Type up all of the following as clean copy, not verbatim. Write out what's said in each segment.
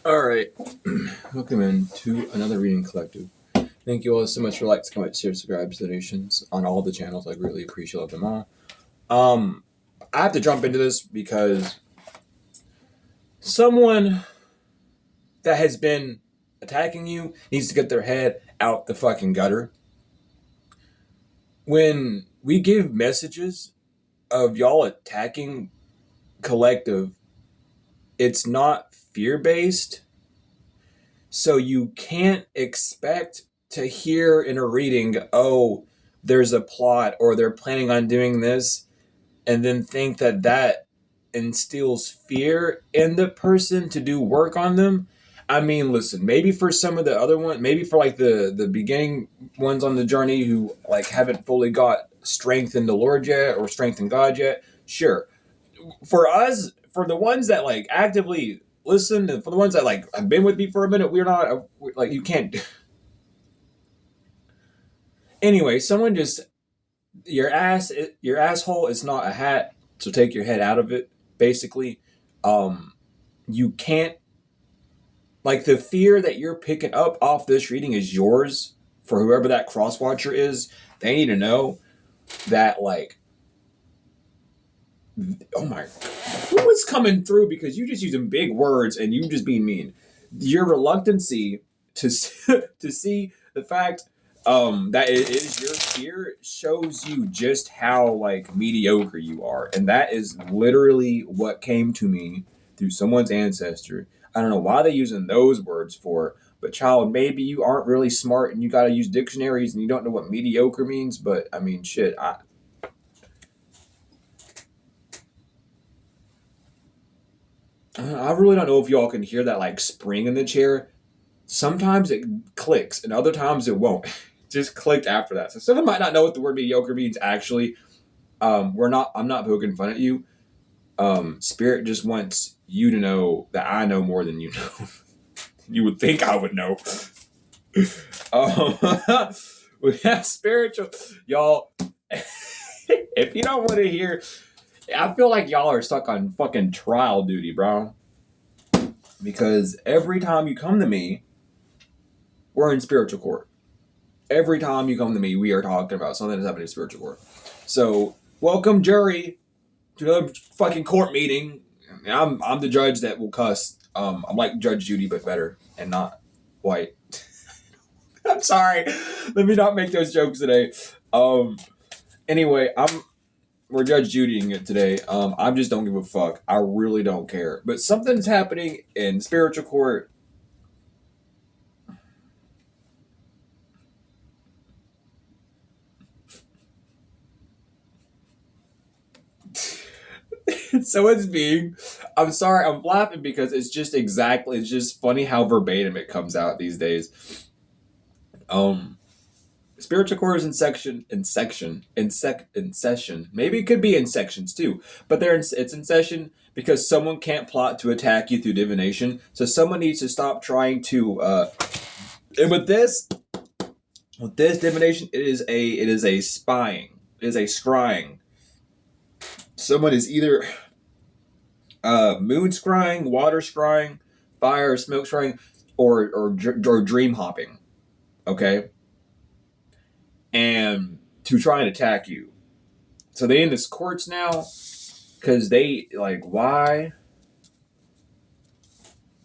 All right, welcome in to another reading collective. Thank you all so much for likes, comments, shares, subscribes, donations on all the channels. I greatly appreciate them all. I have to jump into this because someone that has been attacking you needs to get their head out the fucking gutter. When we give messages of y'all attacking collective, it's not fear-based. So you can't expect to hear in a reading, oh, there's a plot or they're planning on doing this, and then think that that instills fear in the person to do work on them. I mean, listen, maybe for some of the other ones, maybe for like the beginning ones on the journey who like haven't fully got strength in the Lord yet or strength in God yet, sure. For us, for the ones that like actively listen, and for the ones that like have been with me for a minute, we're not like you can't. Anyway, someone just your asshole is not a hat, so take your head out of it. Basically, um, you can't like the fear that you're picking up off this reading is yours for whoever that cross watcher is. They need to know that like oh my, who is coming through because you just using big words and you just being mean. Your reluctancy to to see the fact that it is your fear shows you just how like mediocre you are, and that is literally what came to me through someone's ancestor. I don't know why they're using those words for, but child, maybe you aren't really smart and you got to use dictionaries and you don't know what mediocre means. But I mean, shit, I really don't know if y'all can hear that like spring in the chair. Sometimes it clicks and other times it won't. Just clicked after that. So someone might not know what the word mediocre means actually. I'm not poking fun at you. Spirit just wants you to know that I know more than you know. You would think I would know. um, we have spiritual y'all. If you don't want to hear, I feel like y'all are stuck on fucking trial duty, bro. Because every time you come to me, we're in spiritual court. Every time you come to me, we are talking about something that's happening in spiritual court. So, welcome, jury, to another fucking court meeting. I'm the judge that will cuss. I'm like Judge Judy, but better and not white. I'm sorry. Let me not make those jokes today. Anyway, we're Judge Judying it today. I just don't give a fuck. I really don't care. But something's happening in spiritual court. So it's being. I'm sorry. I'm laughing because it's just exactly. It's just funny how verbatim it comes out these days. Um, Spiritual core is in session. Maybe it could be in sections too, but it's in session because someone can't plot to attack you through divination. So someone needs to stop trying to. And with this divination, it is a spying. It is a scrying. Someone is either moon scrying, water scrying, fire, smoke scrying, or dream hopping. Okay, and to try and attack you. So they in this courts now because they like, why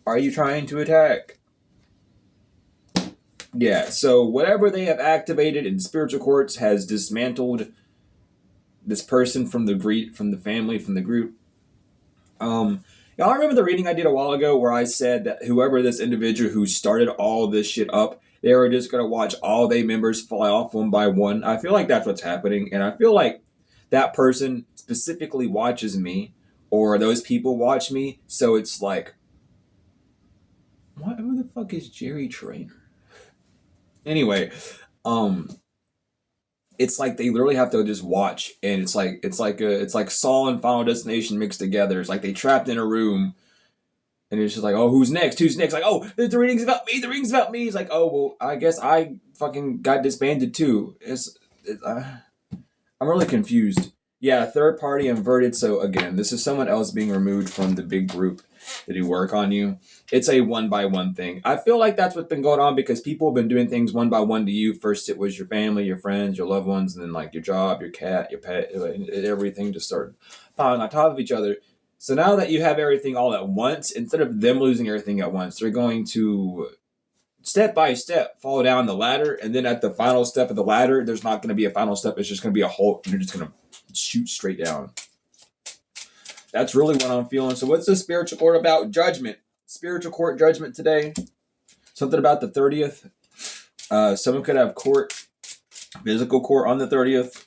are you trying to attack? Yeah, so whatever they have activated in spiritual courts has dismantled this person from the family, from the group. Y'all remember the reading I did a while ago where I said that whoever this individual who started all this shit up, they were just gonna watch all their members fly off one by one. I feel like that's what's happening, and I feel like that person specifically watches me, or those people watch me. So it's like, what? Who the fuck is Jerry Trainer? Anyway, um, it's like they literally have to just watch, and it's like Saul and Final Destination mixed together. It's like they trapped in a room, and it's just like, oh, who's next? Who's next? Like, oh, the reading's about me. The reading's about me. It's like, oh, well, I guess I fucking got disbanded too. I'm really confused. Yeah, third party inverted. So again, this is someone else being removed from the big group. to do work on you. It's a one by one thing. I feel like that's what's been going on because people have been doing things one by one to you. First, it was your family, your friends, your loved ones, and then like your job, your cat, your pet, everything just started piling on top of each other. So now that you have everything all at once, instead of them losing everything at once, they're going to step by step fall down the ladder, and then at the final step of the ladder, there's not going to be a final step. It's just going to be a hole, and you're just going to shoot straight down. That's really what I'm feeling. So what's the spiritual court about? Judgment. Spiritual court judgment today. Something about the 30th. Someone could have court, physical court on the 30th.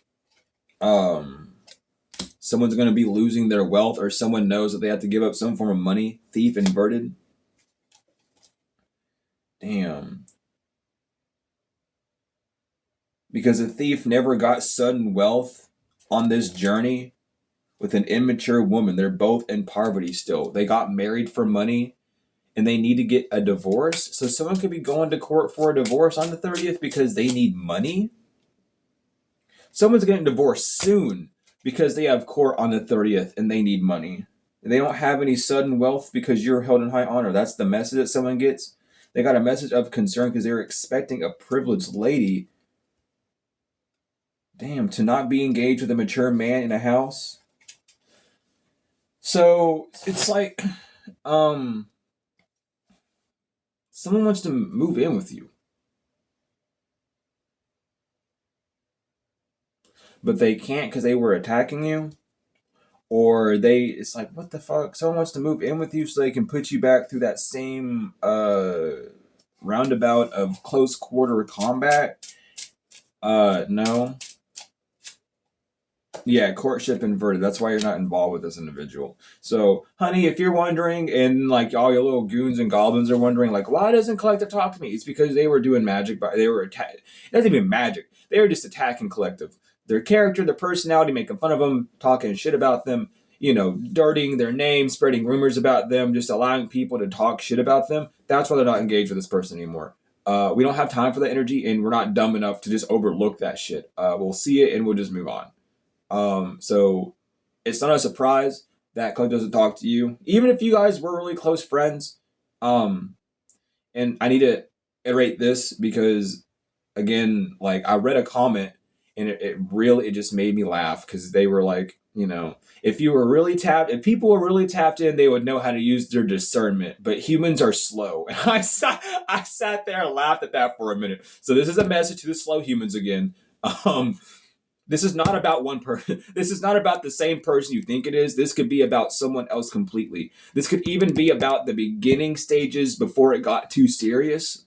Someone's going to be losing their wealth, or someone knows that they have to give up some form of money. Thief inverted. Damn. Because a thief never got sudden wealth on this journey with an immature woman. They're both in poverty still. They got married for money and they need to get a divorce. So someone could be going to court for a divorce on the 30th because they need money. Someone's getting divorced soon because they have court on the 30th and they need money. And they don't have any sudden wealth because you're held in high honor. That's the message that someone gets. They got a message of concern because they're expecting a privileged lady, damn, to not be engaged with a mature man in a house. So it's like someone wants to move in with you, but they can't because they were attacking you, or it's like, what the fuck? Someone wants to move in with you so they can put you back through that same roundabout of close quarter combat. No. Yeah, courtship inverted. That's why you're not involved with this individual. So, honey, if you're wondering, and like all your little goons and goblins are wondering, like, why doesn't Collective talk to me? It's because they were doing magic, but they were attacking. It doesn't even magic. They were just attacking Collective. Their character, their personality, making fun of them, talking shit about them, dirtying their name, spreading rumors about them, just allowing people to talk shit about them. That's why they're not engaged with this person anymore. We don't have time for that energy, and we're not dumb enough to just overlook that shit. We'll see it, and we'll just move on. So it's not a surprise that Clint doesn't talk to you, even if you guys were really close friends. And I need to iterate this because, again, like I read a comment and it just made me laugh because they were like, if people were really tapped in, they would know how to use their discernment, but humans are slow. And I sat there and laughed at that for a minute. So this is a message to the slow humans again. This is not about one person. This is not about the same person you think it is. This could be about someone else completely. This could even be about the beginning stages before it got too serious.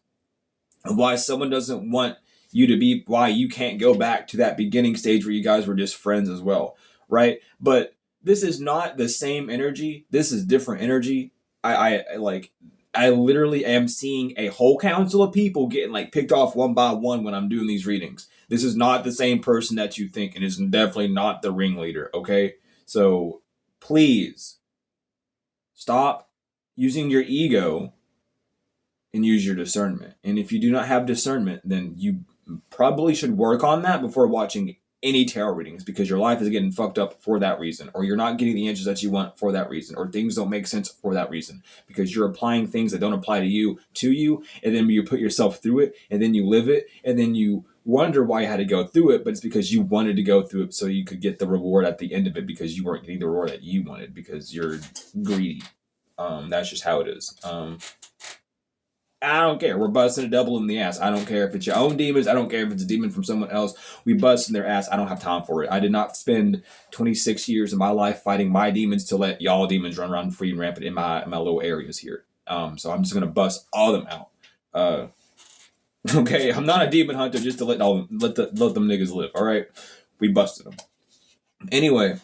Of why someone doesn't want you to be, why you can't go back to that beginning stage where you guys were just friends as well, right? But this is not the same energy. This is different energy. I literally am seeing a whole council of people getting like picked off one by one when I'm doing these readings. This is not the same person that you think, and is definitely not the ringleader, okay? So please stop using your ego and use your discernment. And if you do not have discernment, then you probably should work on that before watching any tarot readings, because your life is getting fucked up for that reason, or you're not getting the answers that you want for that reason, or things don't make sense for that reason, because you're applying things that don't apply to you, and then you put yourself through it, and then you live it, and then you wonder why you had to go through it, but it's because you wanted to go through it so you could get the reward at the end of it, because you weren't getting the reward that you wanted because you're greedy. That's just how it is. I don't care. We're busting a double in the ass. I don't care if it's your own demons. I don't care if it's a demon from someone else. We bust in their ass. I don't have time for it. I did not spend 26 years of my life fighting my demons to let y'all demons run around free and rampant in my little areas here. So I'm just gonna bust all of them out. Okay, I'm not a demon hunter just to let them niggas live. All right, we busted them. Anyway,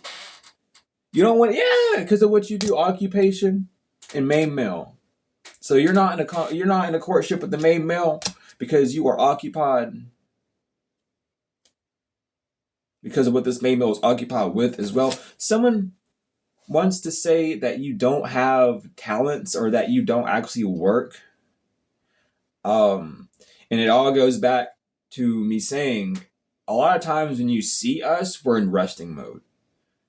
you don't want because of what you do, occupation and main male. So you're not in a courtship with the main male because you are occupied because of what this main male is occupied with as well. Someone wants to say that you don't have talents or that you don't actually work. And it all goes back to me saying a lot of times when you see us, we're in resting mode.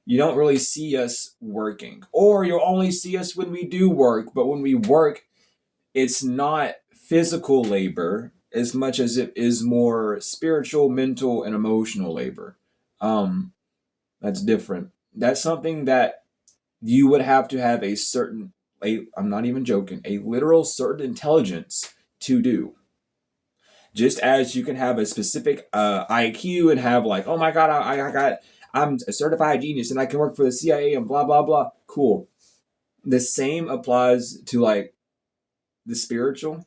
You don't really see us working, or you'll only see us when we do work. But when we work, it's not physical labor as much as it is more spiritual, mental, and emotional labor. Um, that's different. That's something that you would have to have a certain, I'm not even joking, a literal certain intelligence to do. Just as you can have a specific IQ and have like, oh my god, I'm a certified genius and I can work for the CIA and blah blah blah. Cool. The same applies to like the spiritual.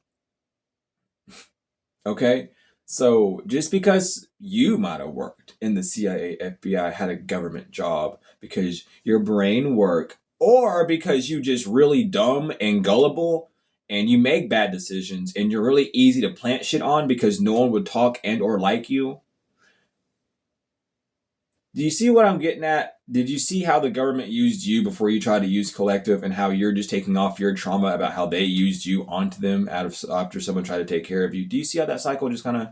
Okay. So just because you might have worked in the CIA, FBI, had a government job because your brain worked, or because you just really dumb and gullible and you make bad decisions and you're really easy to plant shit on because no one would talk and or like you. Do you see what I'm getting at? Did you see how the government used you before you tried to use collective, and how you're just taking off your trauma about how they used you onto them out of after someone tried to take care of you? Do you see how that cycle just kind of,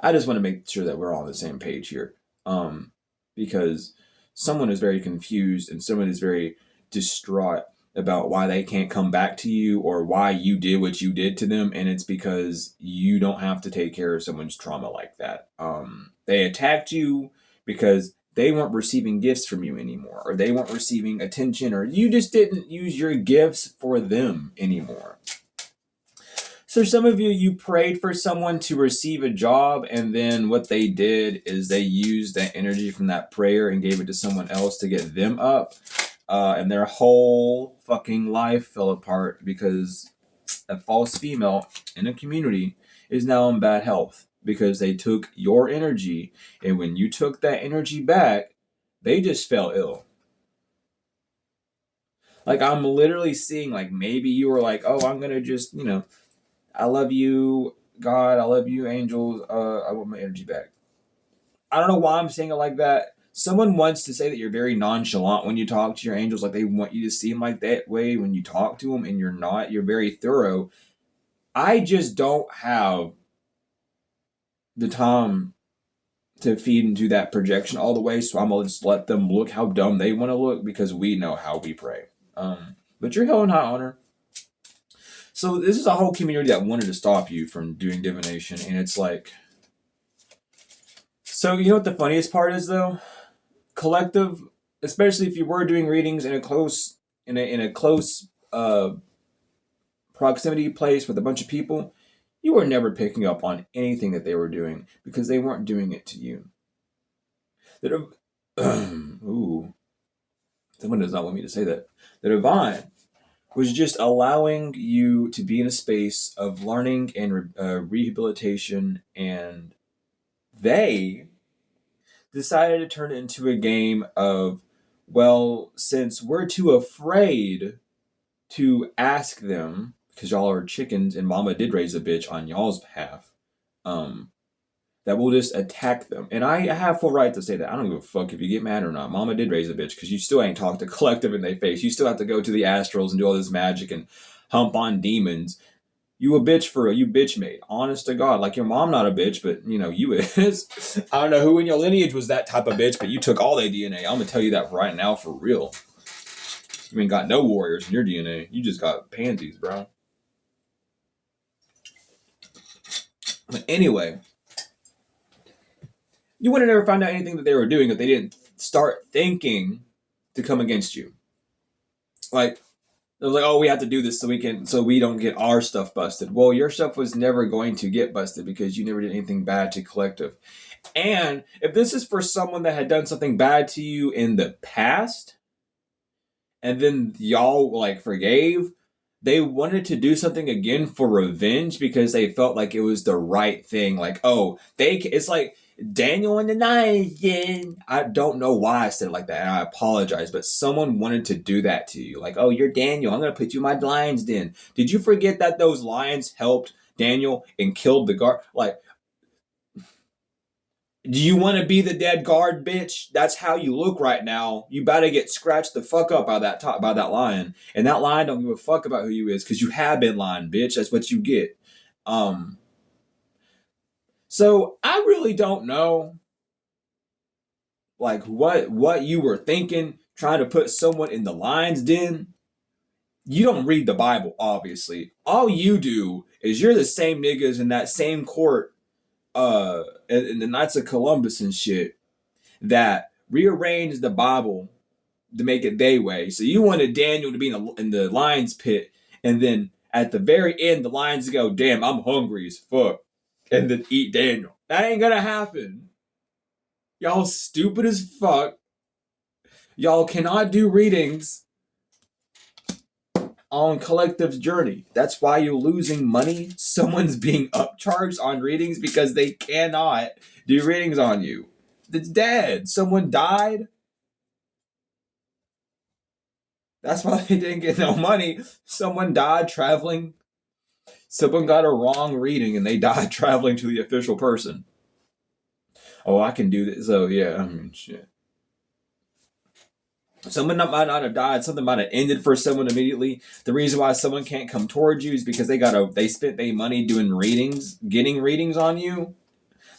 I just want to make sure that we're all on the same page here. Because someone is very confused and someone is very distraught about why they can't come back to you or why you did what you did to them, and it's because you don't have to take care of someone's trauma like that. They attacked you because they weren't receiving gifts from you anymore, or they weren't receiving attention, or you just didn't use your gifts for them anymore. So some of you, you prayed for someone to receive a job, and then what they did is they used that energy from that prayer and gave it to someone else to get them up, and their whole fucking life fell apart because a false female in a community is now in bad health because they took your energy, and when you took that energy back, they just fell ill. Like I'm literally seeing like maybe you were like, oh, I'm gonna just I love you, God. I love you, angels. I want my energy back. I don't know why I'm saying it like that. Someone wants to say that you're very nonchalant when you talk to your angels, like they want you to seem like that way when you talk to them, and you're not. You're very thorough. I just don't have the time to feed into that projection all the way, so I'm gonna just let them look how dumb they want to look because we know how we pray. But you're held in high honor. So this is a whole community that wanted to stop you from doing divination, and it's like, so you know what the funniest part is though? Collective, especially if you were doing readings in a close proximity place with a bunch of people, you were never picking up on anything that they were doing because they weren't doing it to you. Ooh, someone does not want me to say that. The divine was just allowing you to be in a space of learning and rehabilitation, and they decided to turn it into a game of, well, since we're too afraid to ask them, because y'all are chickens and mama did raise a bitch on y'all's behalf, um, that we'll just attack them. And I have full right to say that. I don't give a fuck if you get mad or not. Mama did raise a bitch, because you still ain't talked to collective in their face. You still have to go to the astrals and do all this magic and hump on demons. You a bitch for real. You bitch made. Honest to God. Like your mom not a bitch, but you is. I don't know who in your lineage was that type of bitch, but you took all their DNA. I'm gonna tell you that right now for real. You ain't got no warriors in your DNA. You just got pansies, bro. But anyway, you would have never found out anything that they were doing if they didn't start thinking to come against you. Like it was like, oh, we have to do this so we don't get our stuff busted. Well, your stuff was never going to get busted because you never did anything bad to collective. And if this is for someone that had done something bad to you in the past, and then y'all like forgave, they wanted to do something again for revenge because they felt like it was the right thing. Like, oh, it's like Daniel and the Lion. I don't know why I said it like that, and I apologize, but someone wanted to do that to you. Like, oh, you're Daniel. I'm going to put you in my lion's den. Did you forget that those lions helped Daniel and killed the guard? Like, do you want to be the dead guard, bitch? That's how you look right now. You better get scratched the fuck up by that lion, and that lion don't give a fuck about who you is because you have been lying, bitch. That's what you get. Um, so I really don't know like what you were thinking, trying to put someone in the lion's den. You don't read the Bible, obviously. All you do is you're the same niggas in that same court, in the Knights of Columbus and shit, that rearranged the Bible to make it their way. So you wanted Daniel to be in the lion's pit, and then at the very end, the lions go, "Damn, I'm hungry as fuck," and then eat Daniel. That ain't gonna happen. Y'all stupid as fuck. Y'all cannot do readings on Collective's journey. That's why you're losing money. Someone's being upcharged on readings because they cannot do readings on you. It's dead. Someone died. That's why they didn't get no money. Someone died traveling. Someone got a wrong reading and they died traveling to the official person. Oh, I can do this. So, yeah, I mean, shit. Someone might not have died. Something might have ended for someone immediately. The reason why someone can't come towards you is because they spent their money doing readings, getting readings on you.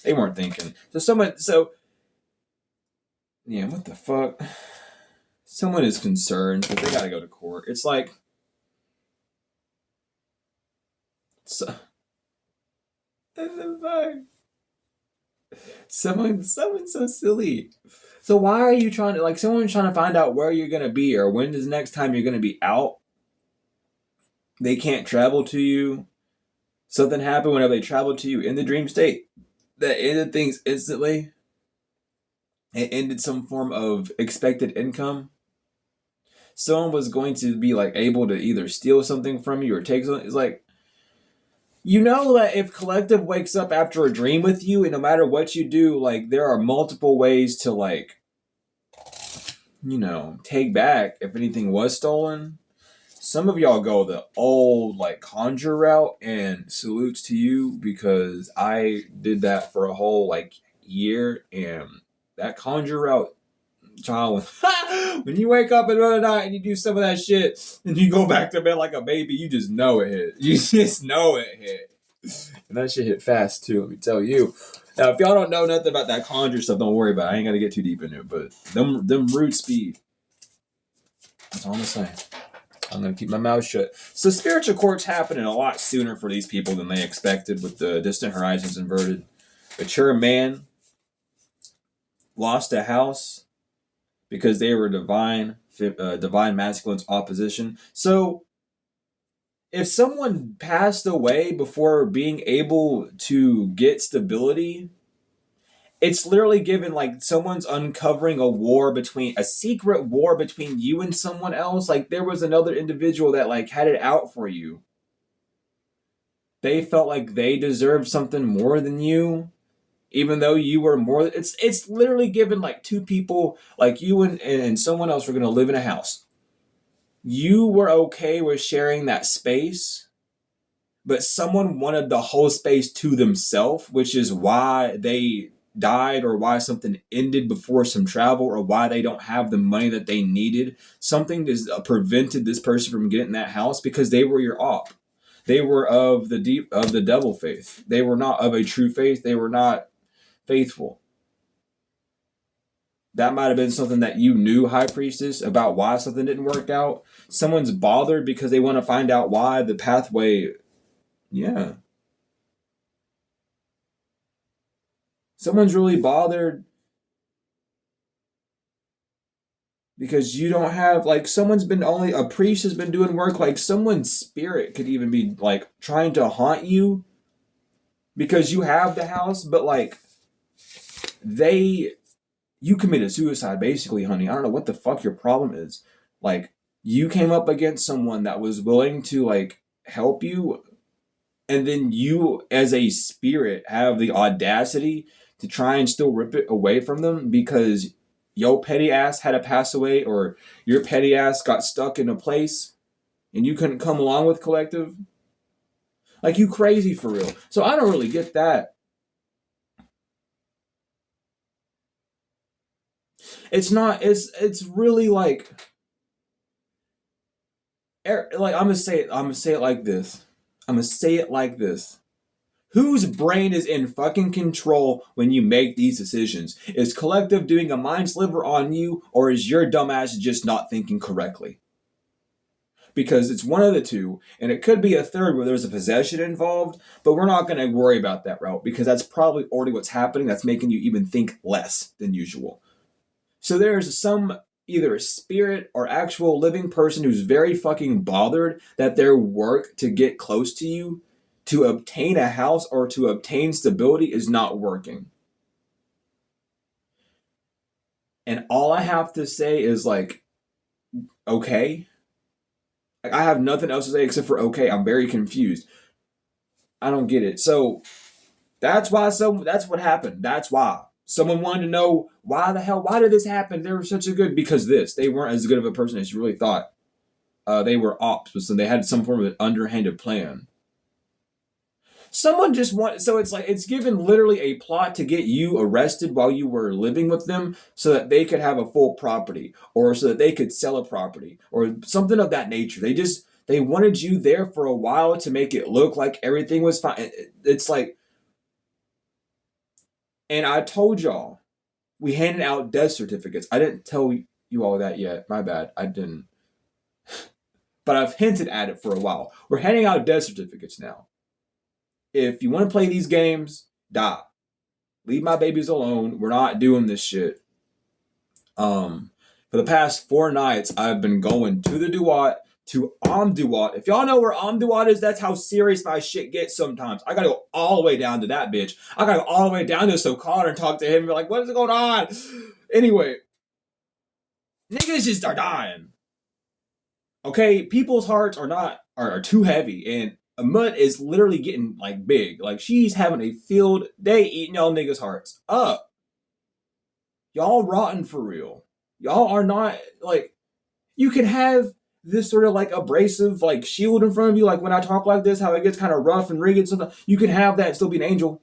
They weren't thinking. Yeah, what the fuck? Someone is concerned, but they gotta go to court. It's like, so, someone's so silly. So why are you trying to, like, someone's trying to find out where you're gonna be or when is the next time you're gonna be out? They can't travel to you. Something happened whenever they traveled to you in the dream state that ended things instantly. It ended some form of expected income. Someone was going to be like able to either steal something from you or take something. It's like, you know that if Collective wakes up after a dream with you, and no matter what you do, like there are multiple ways to like, take back if anything was stolen. Some of y'all go the old like conjure route, and salutes to you because I did that for a whole like year, and that conjure route, child, when you wake up in the middle of the night and you do some of that shit and you go back to bed like a baby, you just know it hit. You just know it hit. And that shit hit fast too, let me tell you. Now, if y'all don't know nothing about that conjure stuff, don't worry about it. I ain't got to get too deep into it, but them root speed. That's all I'm saying. I'm going to keep my mouth shut. So spiritual court's happening a lot sooner for these people than they expected with the distant horizons inverted. Mature man lost a house because they were divine masculine's opposition. So if someone passed away before being able to get stability, it's literally given like someone's uncovering a secret war between you and someone else. Like there was another individual that like had it out for you. They felt like they deserved something more than you, even though you were more. It's literally given like two people, like you and someone else, were going to live in a house. You were okay with sharing that space, but someone wanted the whole space to themselves, which is why they died or why something ended before some travel or why they don't have the money that they needed. Something just prevented this person from getting that house because they were your op. They were of the devil faith. They were not of a true faith. They were not faithful. That might have been something that you knew, High Priestess, about why something didn't work out. Someone's bothered because they want to find out why the pathway. Yeah. Someone's really bothered because you don't have, like, a priest has been doing work, like, someone's spirit could even be, like, trying to haunt you because you have the house, but, like, you committed suicide, basically, honey. I don't know what the fuck your problem is. Like, you came up against someone that was willing to, like, help you, and then you, as a spirit, have the audacity to try and still rip it away from them because your petty ass had to pass away or your petty ass got stuck in a place and you couldn't come along with Collective. Like, you crazy for real. So I don't really get that. It's really like I'm gonna say it like this. Whose brain is in fucking control when you make these decisions? Is collective doing a mind sliver on you, or is your dumbass just not thinking correctly? Because it's one of the two, and it could be a third where there's a possession involved, but we're not going to worry about that route because that's probably already what's happening that's making you even think less than usual. So there's some either a spirit or actual living person who's very fucking bothered that their work to get close to you, to obtain a house or to obtain stability is not working. And all I have to say is like, okay. Like, I have nothing else to say except for okay. I'm very confused. I don't get it. So that's what happened. That's why. Someone wanted to know why did this happen? They were such a good because this. They weren't as good of a person as you really thought. They were ops, so they had some form of an underhanded plan. Someone just want so it's like it's given literally a plot to get you arrested while you were living with them so that they could have a full property or so that they could sell a property or something of that nature. They wanted you there for a while to make it look like everything was fine. It's like, and I told y'all we handed out death certificates. I didn't tell you all that yet. My bad. I didn't. But I've hinted at it for a while. We're handing out death certificates now. If you want to play these games, die. Leave my babies alone. We're not doing this shit. For the past 4 nights, I've been going to the Duat, to Duat. If y'all know where Duat is, that's how serious my shit gets sometimes. I gotta go all the way down to that bitch. I gotta go all the way down to Sokar and talk to him and be like, what is going on? Anyway, niggas just are dying. Okay, people's hearts are too heavy, and Mud is literally getting like big. Like she's having a field day eating y'all niggas' hearts up. Y'all rotten for real. Y'all are not like you can have this sort of like abrasive like shield in front of you, like when I talk like this, how it gets kind of rough and rigid. Something you can have that and still be an angel.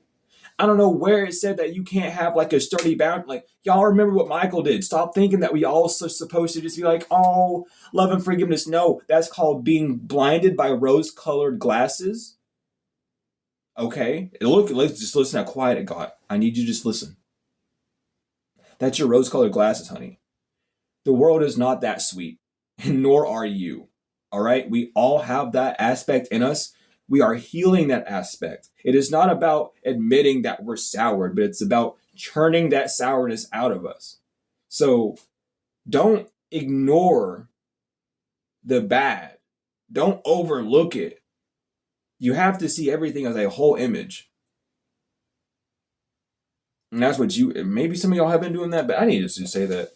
I don't know where it said that you can't have like a sturdy bound. Like y'all remember what Michael did. Stop thinking that we all supposed to just be like, oh, love and forgiveness. No, that's called being blinded by rose-colored glasses. Okay, look, let's just listen how quiet it got. I need you to just listen. That's your rose-colored glasses, honey. The world is not that sweet, nor are you. All right, we all have that aspect in us. We are healing that aspect. It is not about admitting that we're soured, but it's about churning that sourness out of us. So don't ignore the bad. Don't overlook it. You have to see everything as a whole image. And that's what maybe some of y'all have been doing that, but I need to just say that.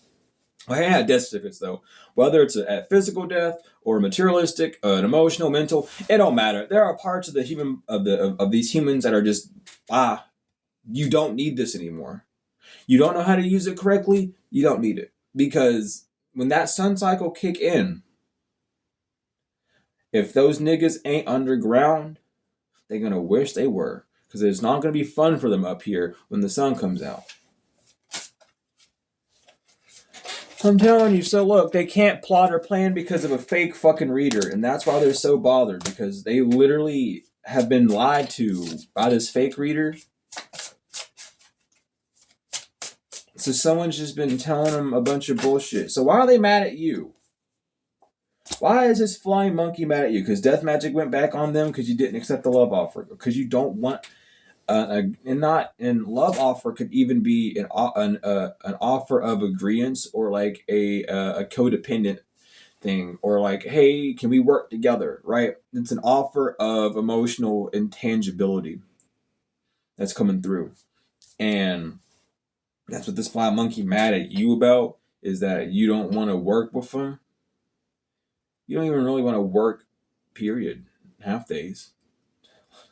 Well, I had death certificates though. Whether it's a physical death or materialistic, an emotional, mental, it don't matter. There are parts of the human of these humans that are just you don't need this anymore. You don't know how to use it correctly. You don't need it because when that sun cycle kick in, if those niggas ain't underground, they're gonna wish they were because it's not gonna be fun for them up here when the sun comes out. I'm telling you, so look, they can't plot or plan because of a fake fucking reader, and that's why they're so bothered, because they literally have been lied to by this fake reader. So someone's just been telling them a bunch of bullshit. So why are they mad at you? Why is this flying monkey mad at you? Because Death Magic went back on them because you didn't accept the love offer. Because you don't want... and love offer could even be an offer of agreeance or like a codependent thing or like, hey, can we work together, right? It's an offer of emotional intangibility that's coming through, and that's what this fly monkey mad at you about, is that you don't want to work with them. You don't even really want to work, period, half days,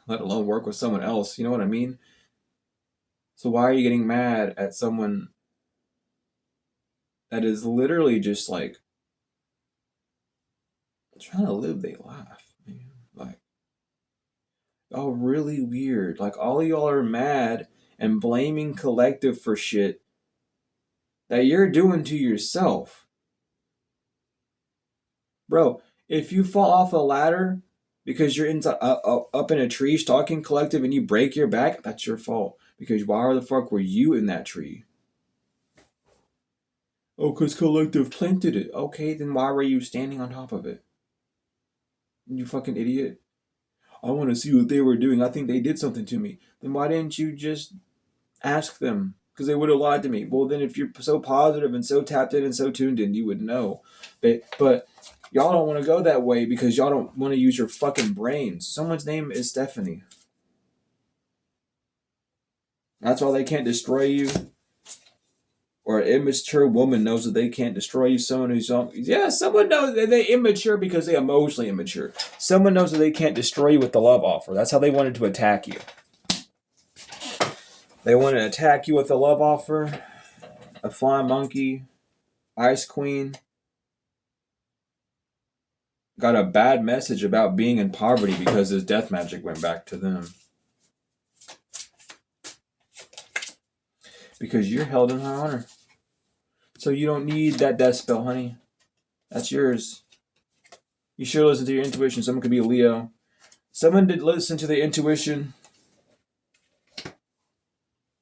let alone work with someone else. You know what I mean? So why are you getting mad at someone that is literally just like trying to live their life, man? Like, y'all really weird. Like, all of y'all are mad and blaming collective for shit that you're doing to yourself. Bro, if you fall off a ladder, because you're inside up in a tree stalking collective and you break your back, that's your fault. Because why the fuck were you in that tree? Oh, because collective planted it. Okay, then why were you standing on top of it? You fucking idiot. I want to see what they were doing. I think they did something to me. Then why didn't you just ask them? Because they would have lied to me. Well, then if you're so positive and so tapped in and so tuned in, you would know. But y'all don't want to go that way because y'all don't want to use your fucking brains. Someone's name is Stephanie. That's why they can't destroy you. Or an immature woman knows that they can't destroy you. Someone who's young. Yeah, someone knows that they're immature because they're emotionally immature. Someone knows that they can't destroy you with the love offer. That's how they wanted to attack you. They want to attack you with the love offer, a flying monkey, ice queen. Got a bad message about being in poverty because his death magic went back to them. Because you're held in high honor. So you don't need that death spell, honey. That's yours. You should listen to your intuition. Someone could be a Leo. Someone did listen to their intuition.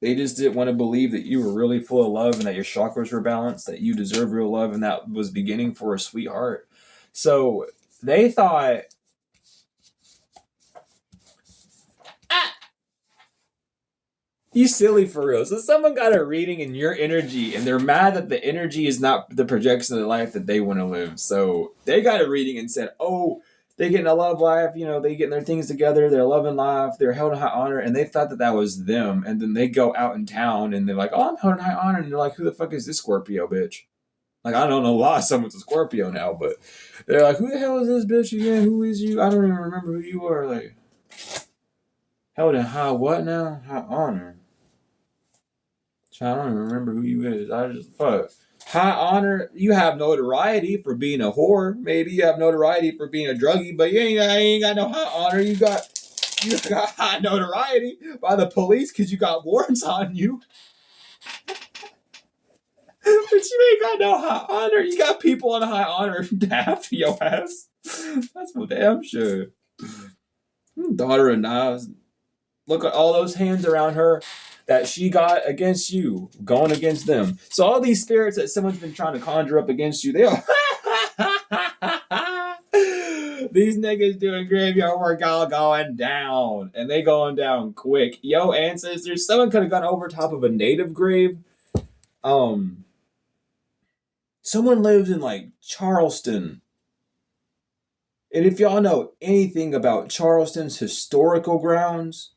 They just didn't want to believe that you were really full of love and that your chakras were balanced, that you deserve real love, and that was beginning for a sweetheart. So they thought, you silly for real. So someone got a reading in your energy and they're mad that the energy is not the projection of the life that they want to live. So they got a reading and said, oh, they getting a love life, they getting their things together, they're loving life, they're held in high honor, and they thought that that was them. And then they go out in town and they're like, oh, I'm held in high honor. And they're like, who the fuck is this Scorpio bitch? Like, I don't know why someone's a Scorpio now, but they're like, who the hell is this bitch again? Who is you? I don't even remember who you are. Like, held in high what now? High honor. I don't even remember who you is. I just fuck. High honor. You have notoriety for being a whore. Maybe you have notoriety for being a druggie, but you ain't got no high honor. You got high notoriety by the police because you got warrants on you. But you ain't got no high honor. You got people on high honor after your ass. That's for damn sure. Daughter of Nas. Look at all those hands around her that she got against you, going against them. So all these spirits that someone's been trying to conjure up against you, they are these niggas doing graveyard work all going down. And they going down quick. Yo, ancestors, someone could have gone over top of a native grave. Someone lives in like Charleston. And if y'all know anything about Charleston's historical grounds,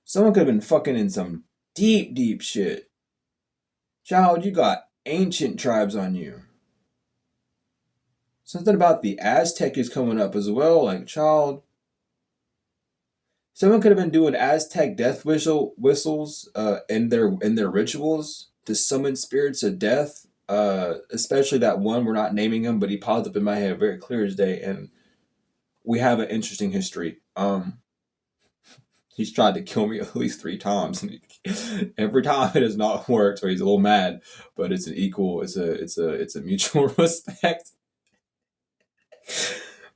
someone could have been fucking in some deep, deep shit. Child, you got ancient tribes on you. Something about the Aztec is coming up as well. Like, child, someone could have been doing Aztec death whistles in their rituals to summon spirits of death. Especially that one, we're not naming him, but he popped up in my head very clear as day, and we have an interesting history. He's tried to kill me at least 3 times, and every time it has not worked. So he's a little mad, but it's a mutual respect.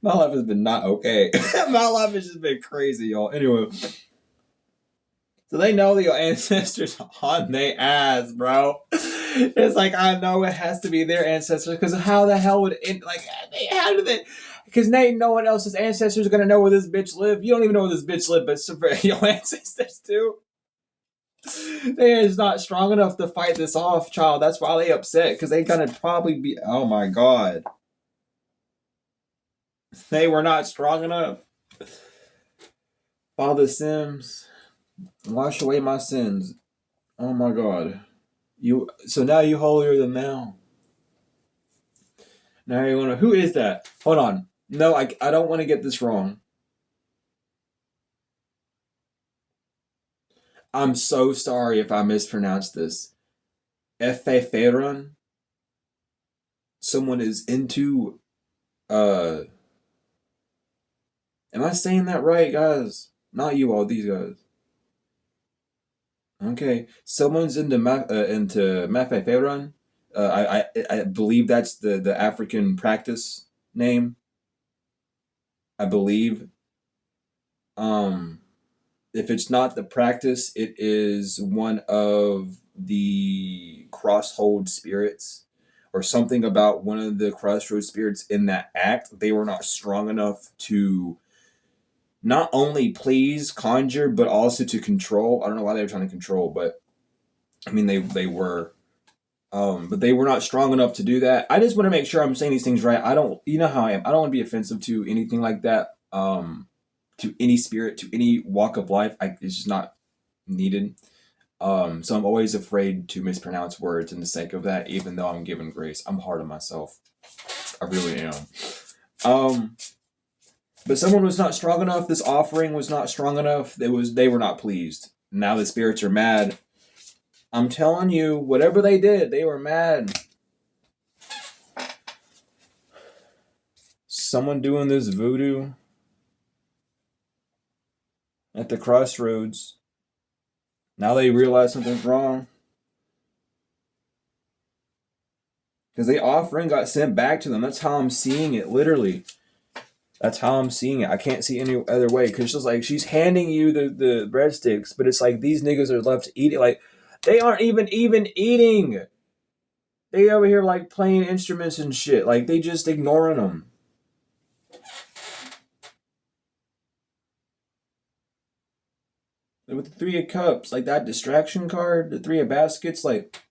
My life has been not okay. My life has just been crazy, y'all. Anyway, so they know that your ancestors on their ass, bro. It's like, I know it has to be their ancestors, because how the hell would it, like, how do they? Because no one else's ancestors are going to know where this bitch lived. You don't even know where this bitch lived, but your ancestors do. They is not strong enough to fight this off, child. That's why they upset, because they going to probably be, oh my God. They were not strong enough. Father Sims, wash away my sins. Oh my God. So now you holier than thou. Now you want to, who is that? Hold on. No, I don't want to get this wrong. I'm so sorry if I mispronounced this. Efeferon? Someone is into, am I saying that right, guys? Not you all, these guys. Okay. Someone's into Mefeferon. I believe that's the African practice name. I believe. Um, if it's not the practice, it is one of the crosshold spirits or something about one of the crossroad spirits in that act. They were not strong enough to not only please, conjure, but also to control. I don't know why they were trying to control, but I mean they were. But they were not strong enough to do that. I just want to make sure I'm saying these things right. I don't, you know how I am. I don't want to be offensive to anything like that. To any spirit, to any walk of life. It's just not needed. So I'm always afraid to mispronounce words in the sake of that, even though I'm given grace. I'm hard on myself. I really am. Um, but someone was not strong enough. This offering was not strong enough. They were not pleased. Now the spirits are mad. I'm telling you, whatever they did, they were mad. Someone doing this voodoo at the crossroads. Now they realize something's wrong. Because the offering got sent back to them. That's how I'm seeing it, literally. That's how I'm seeing it. I can't see any other way. Because she's like, she's handing you the breadsticks, but it's like these niggas are left to eat it. Like, they aren't even eating. They over here like playing instruments and shit. Like, they just ignoring them. With the Three of Cups, like that distraction card, the Three of Baskets, like,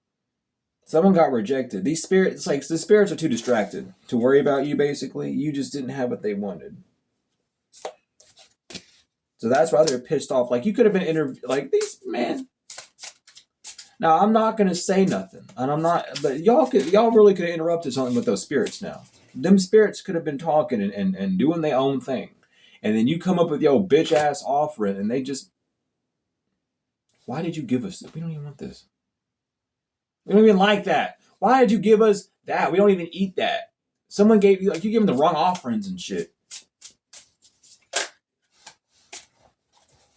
someone got rejected. These spirits, like, the spirits are too distracted to worry about you, basically. You just didn't have what they wanted. So that's why they're pissed off. Like, you could have been interviewed. Like, these, man. Now, I'm not going to say nothing. And I'm not, but y'all really could have interrupted something with those spirits now. Them spirits could have been talking and doing their own thing. And then you come up with your bitch ass offering and they just, why did you give us this? We don't even want this. We don't even like that. Why did you give us that? We don't even eat that. Someone gave you, like, you gave them the wrong offerings and shit.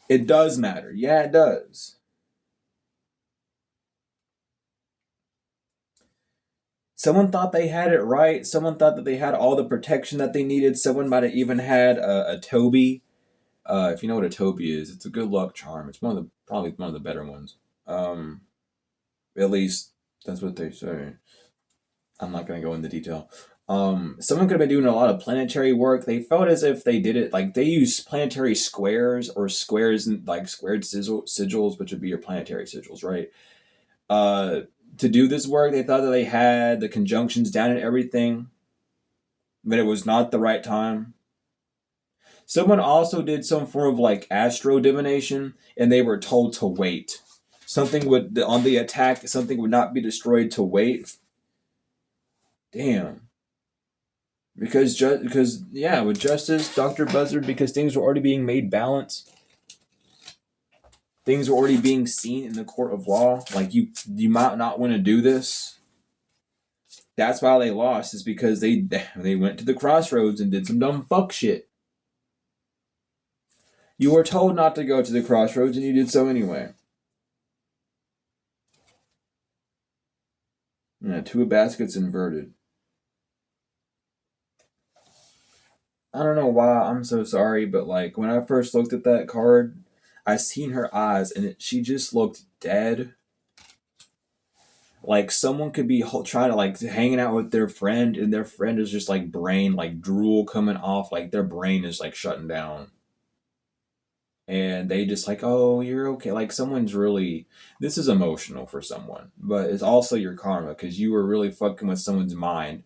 It does matter. Yeah, it does. Someone thought they had it right. Someone thought that they had all the protection that they needed. Someone might have even had a Toby. If you know what a Toby is, it's a good luck charm. It's probably one of the better ones. Um, at least that's what they say. I'm not gonna go into detail. Someone could have been doing a lot of planetary work. They felt as if they did it like they use planetary squares or squares and like squared sigils, which would be your planetary sigils, right? Uh, to do this work, they thought that they had the conjunctions down and everything, but it was not the right time. Someone also did some form of like astro divination, and they were told to wait. Something would on the attack. Something would not be destroyed to wait. Damn. Because yeah, with justice, Doctor Buzzard, because things were already being made balanced. Things were already being seen in the court of law. Like you might not want to do this. That's why they lost. Is because they went to the crossroads and did some dumb fuck shit. You were told not to go to the crossroads, and you did so anyway. Yeah, two baskets inverted. I don't know why. I'm so sorry, but like when I first looked at that card, I seen her eyes, and she just looked dead. Like someone could be trying to like hanging out with their friend, and their friend is just like brain like drool coming off, like their brain is like shutting down, and they just like, oh, you're okay. Like someone's really, this is emotional for someone, but it's also your karma because you were really fucking with someone's mind.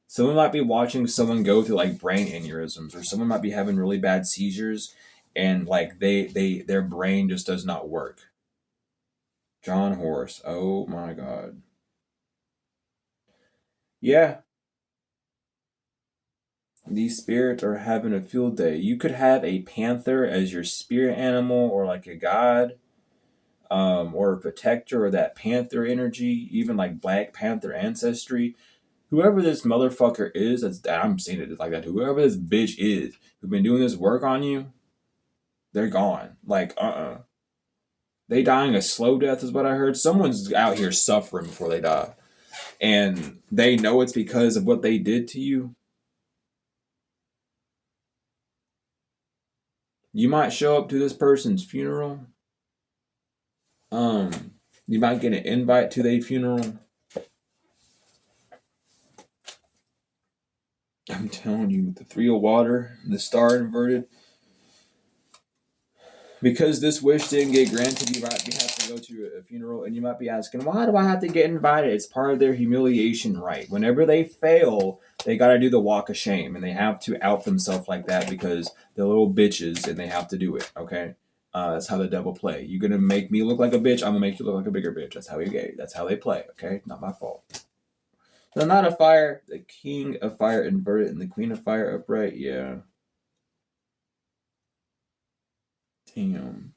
Someone might be watching someone go through like brain aneurysms, or someone might be having really bad seizures, and like their brain just does not work. John Horse. Oh my god. Yeah, these spirits are having a field day. You could have a panther as your spirit animal, or like a god, or a protector, or that panther energy, even like Black Panther ancestry. Whoever this motherfucker is, I'm saying it like that. Whoever this bitch is who's been doing this work on you, they're gone. Like, they dying a slow death is what I heard. Someone's out here suffering before they die, and they know it's because of what they did to you. You might show up to this person's funeral. You might get an invite to their funeral. I'm telling you, with the three of water, the star inverted, because this wish didn't get granted, you might have to go to a funeral, and you might be asking, why do I have to get invited? It's part of their humiliation rite. Whenever they fail, they got to do the walk of shame, and they have to out themselves like that because they're little bitches, and they have to do it. Okay, that's how the devil play. You're gonna make me look like a bitch. I'm gonna make you look like a bigger bitch. That's how you get. That's how they play. Okay, not my fault. The Knight of Fire, the King of Fire inverted, and the Queen of Fire upright. Yeah. Damn.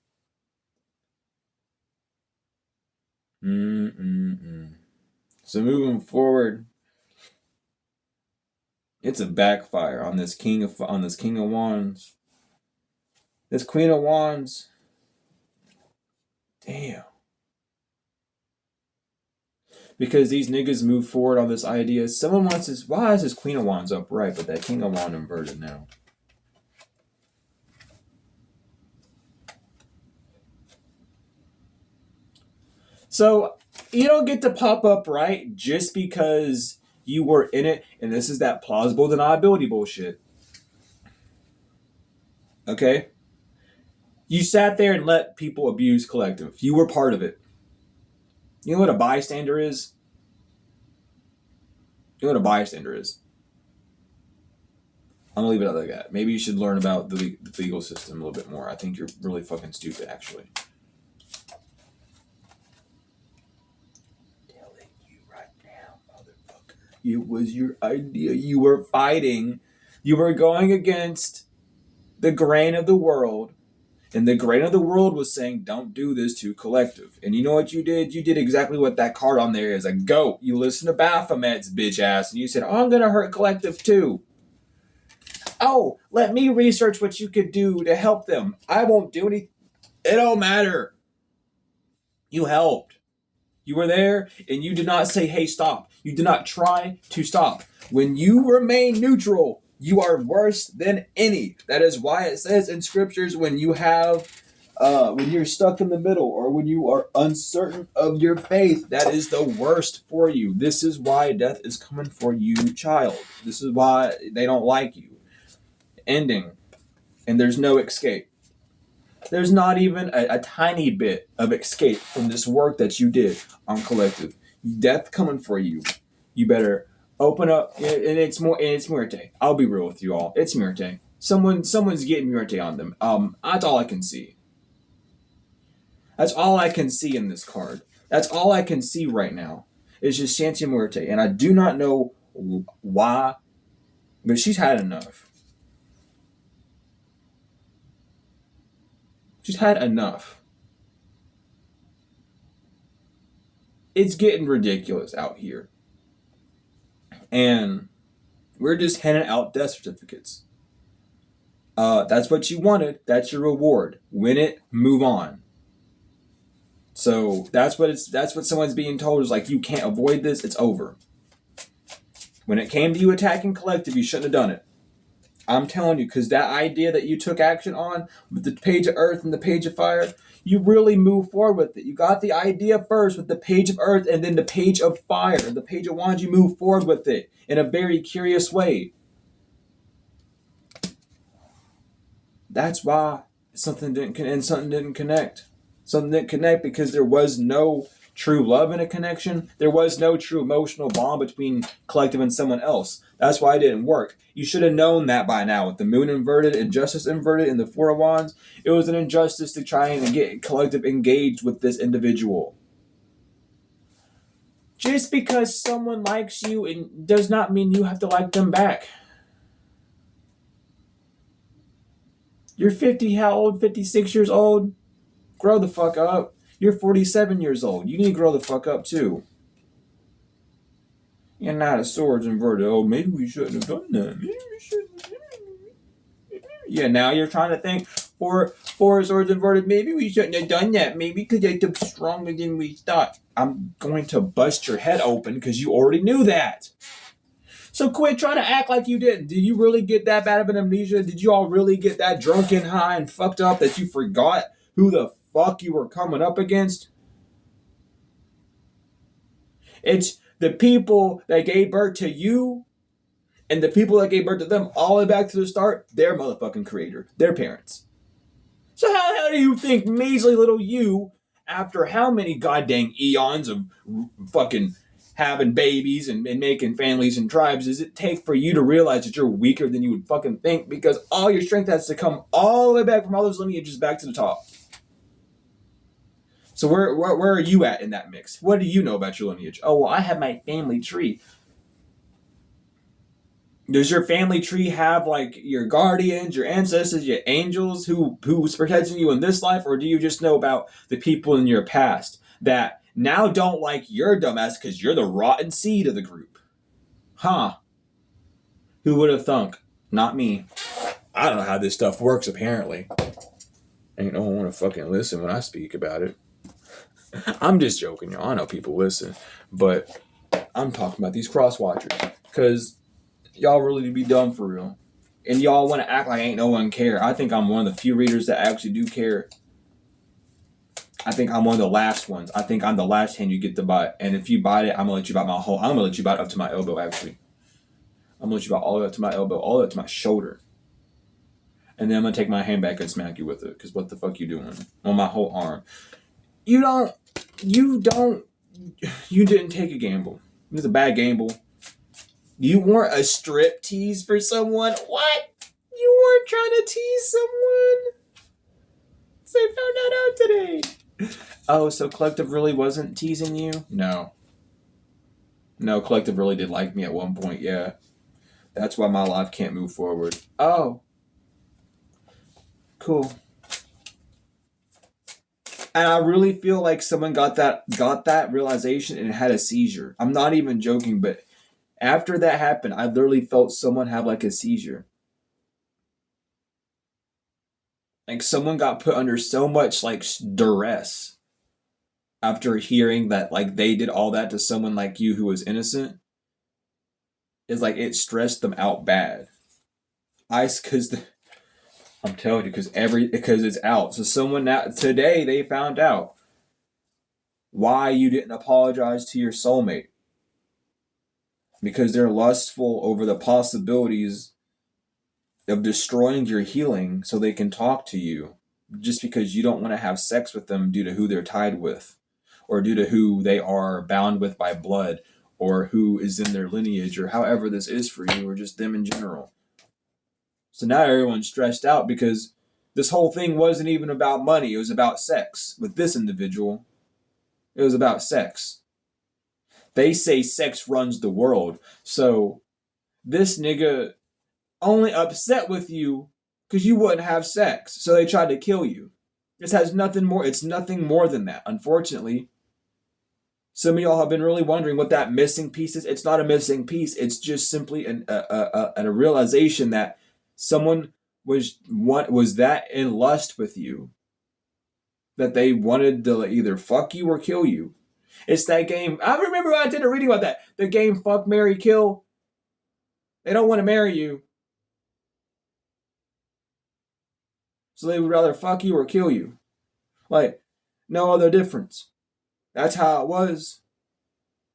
So moving forward, it's a backfire on this King of Wands. This Queen of Wands. Damn. Because these niggas move forward on this idea. Someone wants this. Why is this Queen of Wands upright, but that King of Wands inverted now? So you don't get to pop up right just because you were in it, and this is that plausible deniability bullshit. Okay? You sat there and let people abuse collective. You were part of it. You know what a bystander is? You know what a bystander is? I'm gonna leave it like that. Maybe you should learn about the legal system a little bit more. I think you're really fucking stupid, actually. Telling you right now, motherfucker. It was your idea. You were fighting. You were going against the grain of the world. And the grain of the world was saying, don't do this to collective. And you know what you did? You did exactly what that card on there is. A goat. You listened to Baphomet's bitch ass. And you said, oh, I'm going to hurt collective too. Oh, let me research what you could do to help them. I won't do anything. It don't matter. You helped. You were there and you did not say, hey, stop. You did not try to stop. When you remain neutral, you are worse than any. That is why it says in scriptures when you have, when you're stuck in the middle or when you are uncertain of your faith, that is the worst for you. This is why death is coming for you, child. This is why they don't like you. Ending. And there's no escape. There's not even a tiny bit of escape from this work that you did on collective. Death coming for you. You better open up, and it's Muerte. I'll be real with you all. It's Muerte. Someone's getting Muerte on them. That's all I can see. That's all I can see in this card. That's all I can see right now. It's just Shantia Muerte, and I do not know why, but she's had enough. She's had enough. It's getting ridiculous out here. And we're just handing out death certificates. That's what you wanted. That's your reward. Win it, move on. So that's what someone's being told is like, you can't avoid this, it's over. When it came to you attacking collective, you shouldn't have done it. I'm telling you, because that idea that you took action on with the page of earth and the page of fire, you really moved forward with it. You got the idea first with the page of earth and then the page of fire. And the page of wands, you move forward with it in a very curious way. That's why something didn't connect. Something didn't connect because there was no true love in a connection. There was no true emotional bond between collective and someone else. That's why it didn't work. You should have known that by now. With the moon inverted and justice inverted in the Four of Wands, it was an injustice to try and get collective engaged with this individual. Just because someone likes you it does not mean you have to like them back. You're 50, how old? 56 years old? Grow the fuck up. You're 47 years old. You need to grow the fuck up too. You're not a swords inverted. Oh, maybe we shouldn't have done that. Maybe we shouldn't have done that. Yeah, now you're trying to think for swords inverted. Maybe we shouldn't have done that. Maybe because they took stronger than we thought. I'm going to bust your head open because you already knew that. So quit trying to act like you didn't. Did you really get that bad of an amnesia? Did you all really get that drunken high and fucked up that you forgot who the fuck you were coming up against? It's the people that gave birth to you and the people that gave birth to them all the way back to the start, their motherfucking creator, their parents. So how the hell do you think measly little you, after how many goddamn eons of fucking having babies and making families and tribes, does it take for you to realize that you're weaker than you would fucking think, because all your strength has to come all the way back from all those lineages back to the top? So where are you at in that mix? What do you know about your lineage? Oh, well, I have my family tree. Does your family tree have like your guardians, your ancestors, your angels who's protecting you in this life, or do you just know about the people in your past that now don't like your dumbass because you're the rotten seed of the group? Huh? Who would have thunk? Not me. I don't know how this stuff works. Apparently, ain't no one want to fucking listen when I speak about it. I'm just joking, y'all. I know people listen, but I'm talking about these cross watchers because y'all really be dumb for real. And y'all want to act like ain't no one care. I think I'm one of the few readers that actually do care. I think I'm one of the last ones. I think I'm the last hand you get to buy. And if you buy it, I'm gonna let you buy my whole. I'm gonna let you buy it up to my elbow. Actually, I'm gonna let you buy all the way up to my elbow, all the way up to my shoulder. And then I'm gonna take my hand back and smack you with it. Because what the fuck you doing on my whole arm? You didn't take a gamble. It was a bad gamble. You weren't a strip tease for someone? What? You weren't trying to tease someone? So I found that out today. Oh, so Collective really wasn't teasing you? No. No, Collective really did like me at one point, yeah. That's why my life can't move forward. Oh. Cool. And I really feel like someone got that realization and had a seizure. I'm not even joking, but after that happened, I literally felt someone have like a seizure. Like someone got put under so much like duress after hearing that like they did all that to someone like you who was innocent. It's like it stressed them out bad. I'm telling you, because it's out. So someone now today they found out why you didn't apologize to your soulmate. Because they're lustful over the possibilities of destroying your healing so they can talk to you, just because you don't want to have sex with them due to who they're tied with, or due to who they are bound with by blood, or who is in their lineage, or however this is for you, or just them in general. So now everyone's stressed out because this whole thing wasn't even about money. It was about sex. With this individual, it was about sex. They say sex runs the world. So this nigga only upset with you because you wouldn't have sex. So they tried to kill you. This has nothing more. It's nothing more than that, unfortunately. Some of y'all have been really wondering what that missing piece is. It's not a missing piece. It's just simply a realization that someone was that in lust with you that they wanted to either fuck you or kill you. It's that game. I remember I did a reading about that. The game Fuck, Marry, Kill. They don't want to marry you. So they would rather fuck you or kill you. Like, no other difference. That's how it was.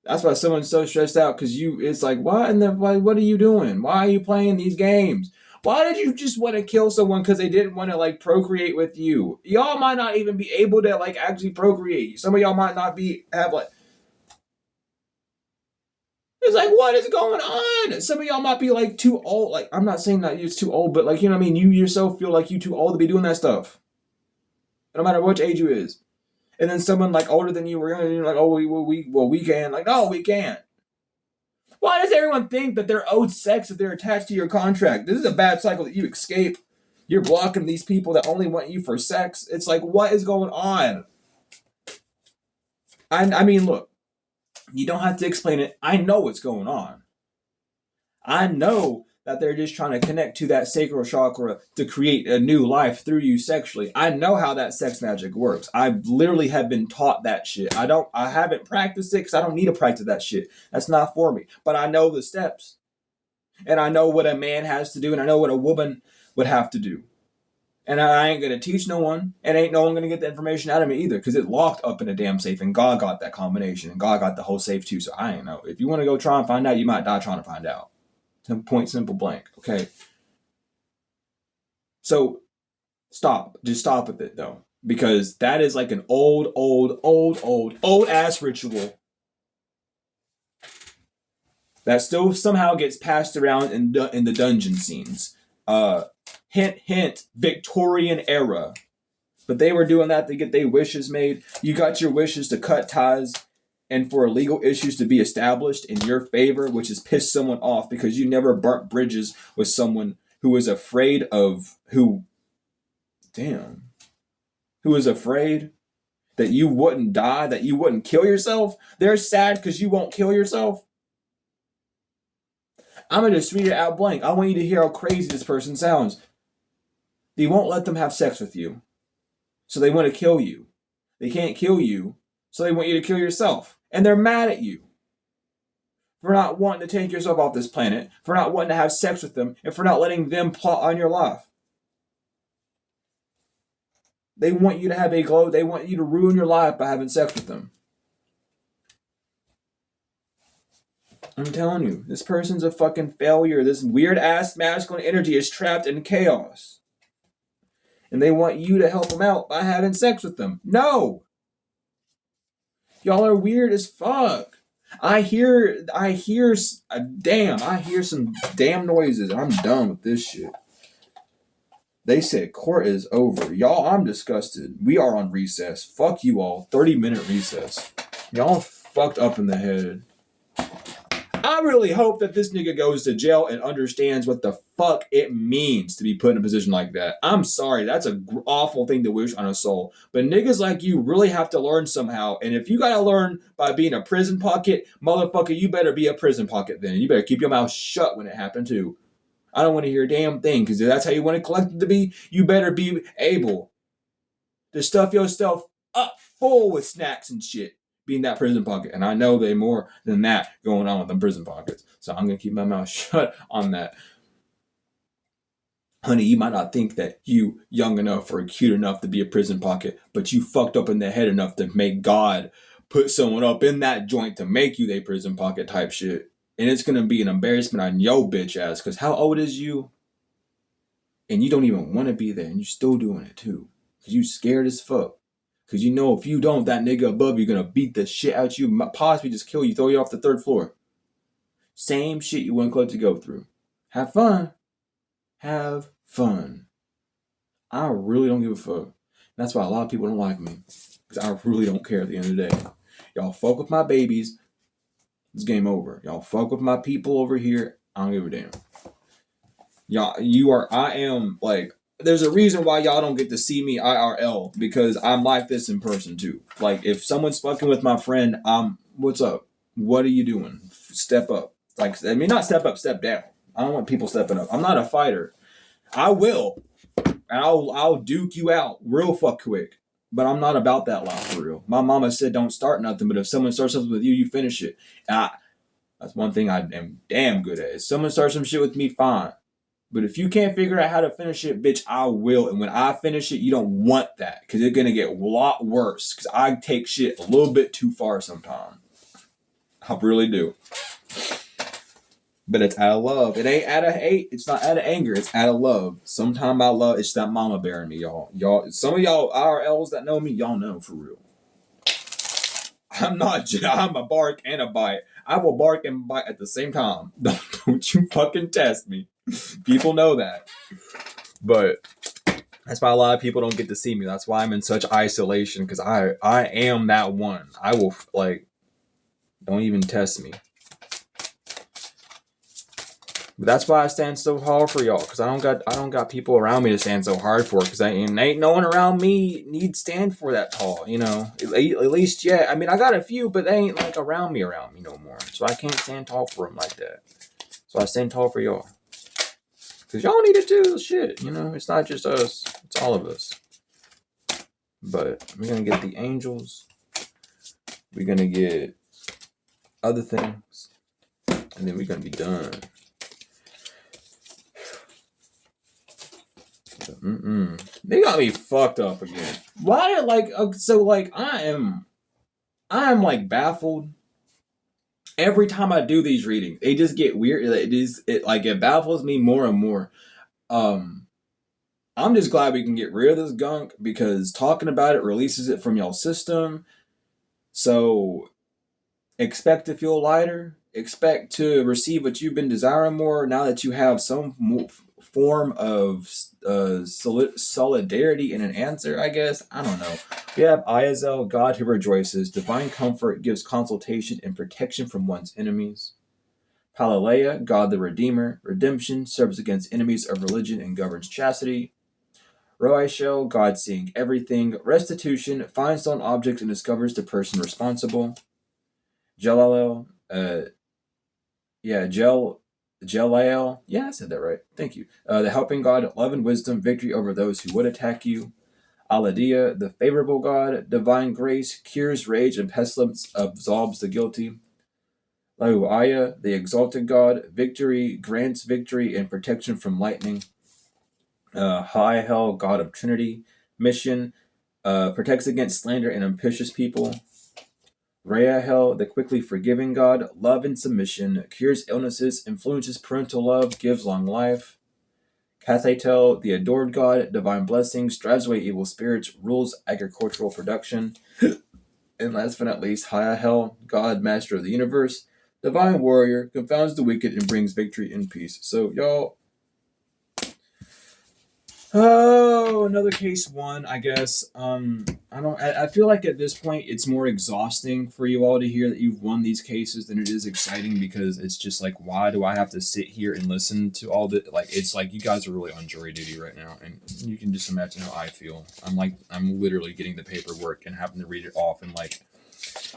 That's why someone's so stressed out, because it's like, what are you doing? Why are you playing these games? Why did you just want to kill someone because they didn't want to like procreate with you? Y'all might not even be able to like actually procreate. Some of y'all might not have like. It's like, what is going on? Some of y'all might be like too old. Like, I'm not saying that you're too old, but like, you know what I mean? You yourself feel like you too old to be doing that stuff. No matter which age you is. And then someone like older than you, you're like, oh, we can. Like, no, we can't. Why does everyone think that they're owed sex if they're attached to your contract? This is a bad cycle that you escape. You're blocking these people that only want you for sex. It's like, what is going on? I mean, look, you don't have to explain it. I know what's going on. I know that they're just trying to connect to that sacral chakra to create a new life through you sexually. I know how that sex magic works. I literally have been taught that shit. I haven't practiced it because I don't need to practice that shit. That's not for me. But I know the steps. And I know what a man has to do, and I know what a woman would have to do. And I ain't going to teach no one, and ain't no one going to get the information out of me either, because it's locked up in a damn safe, and God got that combination, and God got the whole safe too, so I ain't know. If you want to go try and find out, you might die trying to find out. Point simple blank, okay? So, stop. Just stop with it, though, because that is like an old ass ritual that still somehow gets passed around in the dungeon scenes. Hint, Victorian era. But they were doing that to get their wishes made. You got your wishes to cut ties and for legal issues to be established in your favor, which has pissed someone off because you never burnt bridges with someone who was afraid of who was afraid that you wouldn't die, that you wouldn't kill yourself. They're sad because you won't kill yourself. I'm going to just read it out blank. I want you to hear how crazy this person sounds. They won't let them have sex with you. So they want to kill you. They can't kill you, so they want you to kill yourself. And they're mad at you for not wanting to take yourself off this planet, for not wanting to have sex with them, and for not letting them plot on your life. They want you to have a glow. They want you to ruin your life by having sex with them. I'm telling you, this person's a fucking failure. This weird-ass masculine energy is trapped in chaos. And they want you to help them out by having sex with them. No! Y'all are weird as fuck. I hear some damn noises. I'm done with this shit. They said court is over. Y'all, I'm disgusted. We are on recess. Fuck you all. 30-minute recess. Y'all fucked up in the head. I really hope that this nigga goes to jail and understands what the fuck it means to be put in a position like that. I'm sorry, that's an awful thing to wish on a soul. But niggas like you really have to learn somehow. And if you gotta learn by being a prison pocket, motherfucker, you better be a prison pocket then. You better keep your mouth shut when it happened too. I don't want to hear a damn thing, because if that's how you want it collected to be, you better be able to stuff yourself up full with snacks and shit. Being that prison pocket. And I know there's more than that going on with them prison pockets. So I'm going to keep my mouth shut on that. Honey, you might not think that you young enough or cute enough to be a prison pocket, but you fucked up in the head enough to make God put someone up in that joint to make you the prison pocket type shit. And it's going to be an embarrassment on your bitch ass. Because how old is you? And you don't even want to be there. And you're still doing it too. Because you scared as fuck. Because you know if you don't, that nigga above you going to beat the shit out you, possibly just kill you, throw you off the 3rd floor. Same shit you weren't glad to go through. Have fun. Have fun. I really don't give a fuck. That's why a lot of people don't like me. Because I really don't care at the end of the day. Y'all fuck with my babies, it's game over. Y'all fuck with my people over here, I don't give a damn. There's a reason why y'all don't get to see me IRL, because I'm like this in person too. Like, if someone's fucking with my friend, what's up? What are you doing? Step up. Like, I mean, not step up, step down. I don't want people stepping up. I'm not a fighter. I will. And I'll duke you out real fuck quick. But I'm not about that life for real. My mama said don't start nothing, but if someone starts something with you, you finish it. And that's one thing I am damn good at. If someone starts some shit with me, fine. But if you can't figure out how to finish it, bitch, I will. And when I finish it, you don't want that. Because it's going to get a lot worse. Because I take shit a little bit too far sometimes. I really do. But it's out of love. It ain't out of hate. It's not out of anger. It's out of love. Sometimes I love, it's that mama bearing me, y'all. Some of y'all IRLs that know me, y'all know for real. I'm a bark and a bite. I will bark and bite at the same time. Don't you fucking test me. People know that. But that's why a lot of people don't get to see me. That's why I'm in such isolation, because I am that one. I will, don't even test me. But that's why I stand so hard for y'all, because I don't got people around me to stand so hard for, because ain't no one around me needs stand for that tall, at least yet. I mean, I got a few, but they ain't like around me no more. So I can't stand tall for them like that. So I stand tall for y'all. Because y'all need to do shit, It's not just us. It's all of us. But we're going to get the angels. We're going to get other things. And then we're going to be done. They got me fucked up again. Why? Like, so like I am like baffled every time I do these readings. They just get weird. It baffles me more and more. Um, I'm just glad we can get rid of this gunk because talking about it releases it from y'all system. So expect to feel lighter. Expect to receive what you've been desiring more now that you have some form of solidarity in an answer, I guess. I don't know. We have Iazel, God who rejoices. Divine comfort gives consultation and protection from one's enemies. Palaleia, God the Redeemer. Redemption serves against enemies of religion and governs chastity. Roaishel, God seeing everything. Restitution, finds stolen objects and discovers the person responsible. Jelalel, Jelael. Yeah, I said that right. Thank you. The helping God, love and wisdom, victory over those who would attack you. Aladia, the favorable God, divine grace, cures rage and pestilence, absolves the guilty. Lauaya, the exalted God, victory, grants victory and protection from lightning. High Hell, God of Trinity, mission, protects against slander and ambitious people. Reahel, the quickly forgiving God, love and submission, cures illnesses, influences parental love, gives long life. Cathatel, the adored God, divine blessings, drives away evil spirits, rules agricultural production. And last but not least, Hiahel, God, master of the universe, divine warrior, confounds the wicked and brings victory and peace. So, y'all, oh, another case one, I guess. I feel like at this point it's more exhausting for you all to hear that you've won these cases than it is exciting because it's just like, why do I have to sit here and listen to all the like? It's like you guys are really on jury duty right now, and you can just imagine how I feel. I'm literally getting the paperwork and having to read it off, and like,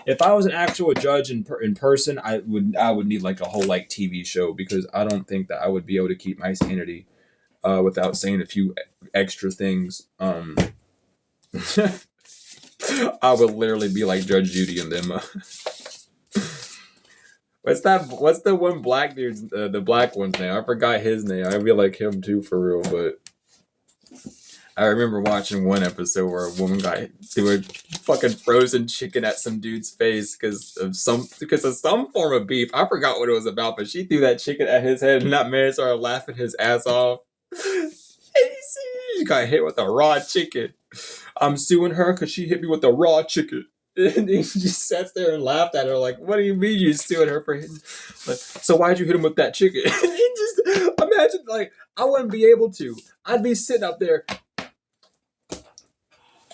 if I was an actual judge in person, I would need like a whole like TV show because I don't think that I would be able to keep my sanity. Without saying a few extra things. I would literally be like Judge Judy and them. What's the one black dude's, the black one's name? I forgot his name. I feel like him too for real, but I remember watching one episode where a woman got threw a fucking frozen chicken at some dude's face because of some form of beef. I forgot what it was about, but she threw that chicken at his head and that man started laughing his ass off. He got hit with a raw chicken. I'm suing her because she hit me with a raw chicken. And he just sits there and laughed at her like, what do you mean you're suing her for hitting? Like, so why'd you hit him with that chicken? And he just, imagine, like, I wouldn't be able to. I'd be sitting up there.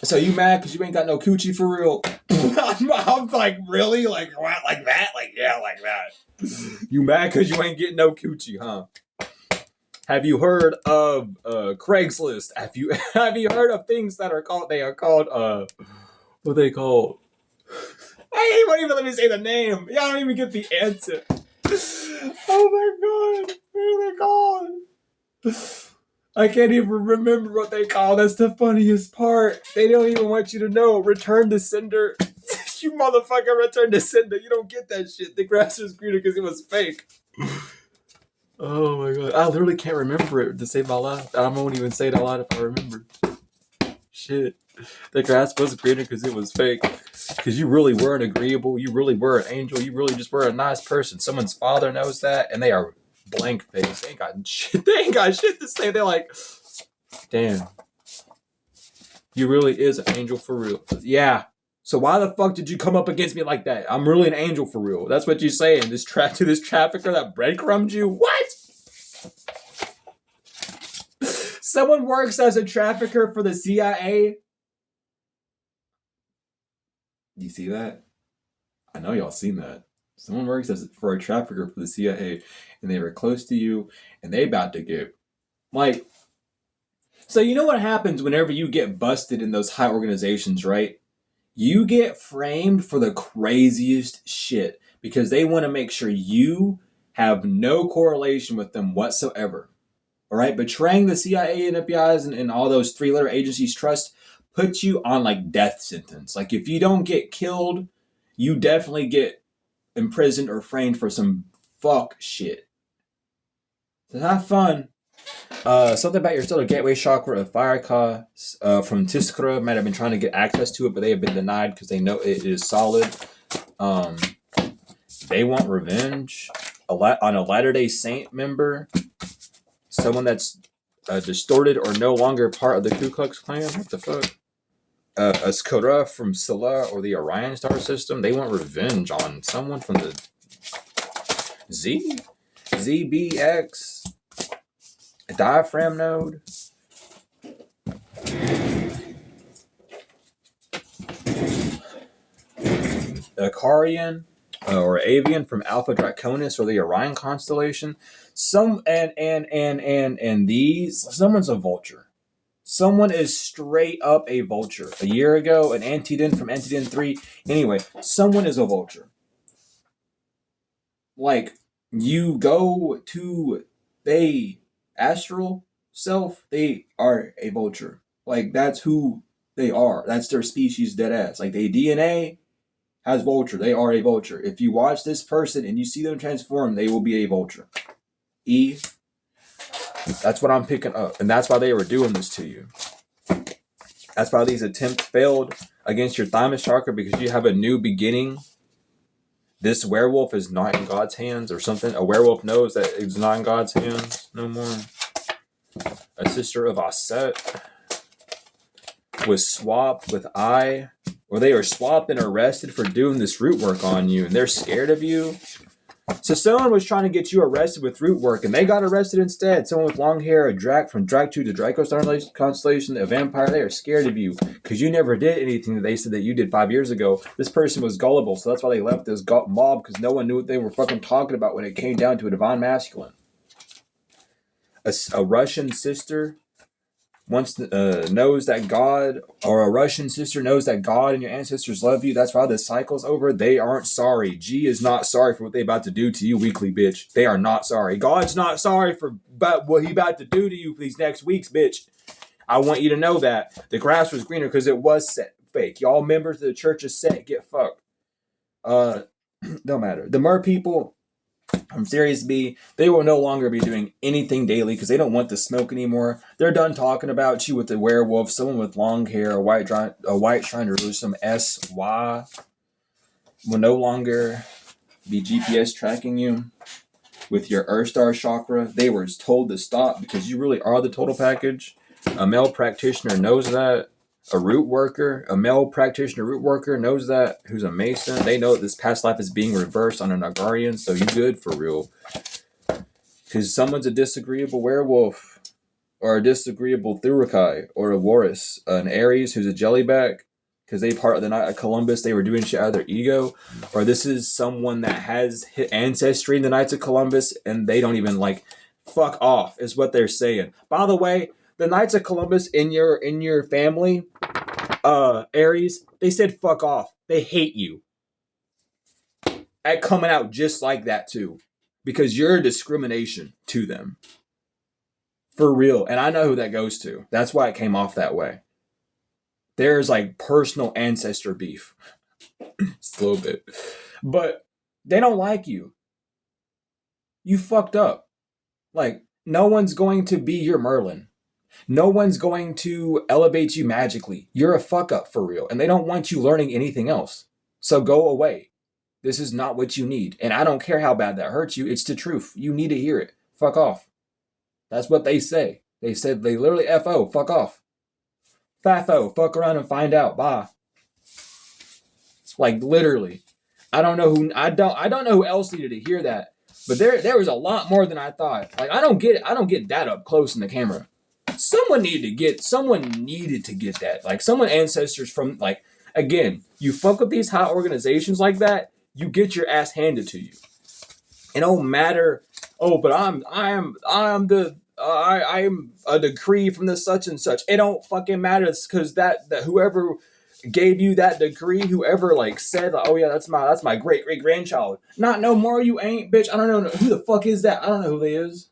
So you mad because you ain't got no coochie for real? I'm like, really? Like, what? Like that? Like, yeah, like that. You mad because you ain't getting no coochie, huh? Have you heard of Craigslist? Have you heard of things that are called? They are called what are they called? I won't even let me say the name. Y'all don't even get the answer. Oh my god, what are they called? I can't even remember what they call. That's the funniest part. They don't even want you to know. Return to sender. You motherfucker, return to sender. You don't get that shit. The grass is greener because it was fake. Oh my god. I literally can't remember it to save my life. I won't even say it out loud if I remember. Shit. The grass was greener because it was fake. Because you really weren't agreeable. You really were an angel. You really just were a nice person. Someone's father knows that, and they are blank face. They ain't got shit. They ain't got shit to say. They're like, damn. You really is an angel for real. Yeah. So why the fuck did you come up against me like that? I'm really an angel for real. That's what you're saying. To this trafficker that breadcrumbed you? What? Someone works as a trafficker for the CIA? You see that? I know y'all seen that. Someone works for a trafficker for the CIA, and they were close to you, and they about to get like. So you know what happens whenever you get busted in those high organizations, right? You get framed for the craziest shit because they want to make sure you have no correlation with them whatsoever. All right, betraying the CIA and FBI's and all those three-letter agencies' trust puts you on like death sentence. Like if you don't get killed, you definitely get imprisoned or framed for some fuck shit. So have fun. Something about your stellar gateway chakra of Fireka from Tiskara might have been trying to get access to it, but they have been denied because they know it is solid. Um, they want revenge on a Latter-day Saint member, someone that's distorted or no longer part of the Ku Klux Klan. What the fuck? A Skora from Scylla or the Orion star system. They want revenge on someone from the ZBX diaphragm node. Akarian or Avian from Alpha Draconis or the Orion constellation. And these, someone's a vulture. Someone is straight up a vulture. A year ago, an Antidon from Antidon 3. Anyway, someone is a vulture. Like, you go to they astral self, they are a vulture. Like, that's who they are. That's their species, dead ass. Like, they DNA has vulture. They are a vulture. If you watch this person and you see them transform, they will be a vulture. That's what I'm picking up. And that's why they were doing this to you. That's why these attempts failed against your thymus chakra, because you have a new beginning. This werewolf is not in God's hands or something. A werewolf knows that it's not in God's hands no more. A sister of Aset was swapped with or they were swapped and arrested for doing this root work on you, and they're scared of you. So someone was trying to get you arrested with root work, and they got arrested instead. Someone with long hair, a Drac from Drac 2 to Draco Star Constellation, a vampire. They are scared of you because you never did anything that they said that you did 5 years ago. This person was gullible, so that's why they left this mob, because no one knew what they were fucking talking about when it came down to a divine masculine. A Russian sister knows that God, or a Russian sister knows that God and your ancestors love you. That's why the cycle's over. They aren't sorry. G is not sorry for what they about to do to you, weekly bitch. They are not sorry. God's not sorry for what he about to do to you for these next weeks, bitch. I want you to know that. The grass was greener because it was set fake. Y'all members of the church is set. Get fucked. Don't matter. The mer people from Series B, they will no longer be doing anything daily because they don't want the smoke anymore. They're done talking about you with the werewolf, someone with long hair, a white trying to lose some SY will no longer be GPS tracking you with your Earth Star chakra. They were told to stop because you really are the total package. A male practitioner knows that. A root worker, a male practitioner root worker knows that, who's a Mason. They know that this past life is being reversed on an Agarian, so you good for real. Because someone's a disagreeable werewolf, or a disagreeable Thurukai, or a Warris, an Aries who's a jellyback, because they part of the Knight of Columbus, they were doing shit out of their ego. Or this is someone that has hit ancestry in the Knights of Columbus, and they don't even, fuck off, is what they're saying. By the way, the Knights of Columbus in your family, Aries, they said fuck off. They hate you. At coming out just like that too. Because you're a discrimination to them. For real. And I know who that goes to. That's why it came off that way. There's personal ancestor beef. Just a little bit. But they don't like you. You fucked up. No one's going to be your Merlin. No one's going to elevate you magically. You're a fuck up for real. And they don't want you learning anything else. So go away. This is not what you need. And I don't care how bad that hurts you. It's the truth. You need to hear it. Fuck off. That's what they say. They said they literally F-O. Fuck off. Fafo. Fuck around and find out. Bye. Literally. I don't know who else needed to hear that. But there was a lot more than I thought. I don't get it. I don't get that up close in the camera. Someone needed to get that. Someone ancestors from, again, you fuck with these high organizations like that, you get your ass handed to you. It don't matter. Oh, but I'm a decree from the such and such. It don't fucking matter. It's because that whoever gave you that decree, whoever said, oh yeah, that's my great great grandchild. Not no more. You ain't, bitch. I don't know who the fuck is that. I don't know who they is.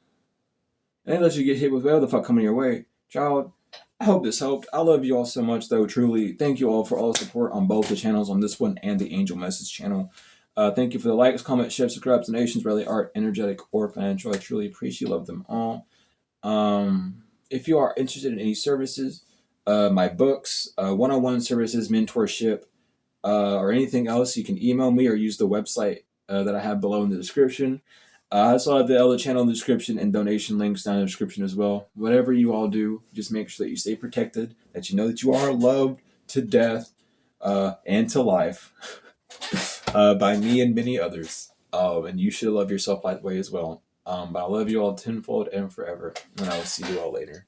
Unless you get hit with whatever the fuck coming your way. Child, I hope this helped. I love you all so much, though, truly. Thank you all for all the support on both the channels, on this one and the Angel Message channel. Thank you for the likes, comments, shares, subscribes, donations, whether they are energetic or financial. I truly appreciate, love them all. If you are interested in any services, my books, one-on-one services, mentorship, or anything else, you can email me or use the website that I have below in the description. I also have the other channel in the description and donation links down in the description as well. Whatever you all do, just make sure that you stay protected, that you know that you are loved to death and to life by me and many others. And you should love yourself that way as well. But I love you all tenfold and forever, and I will see you all later.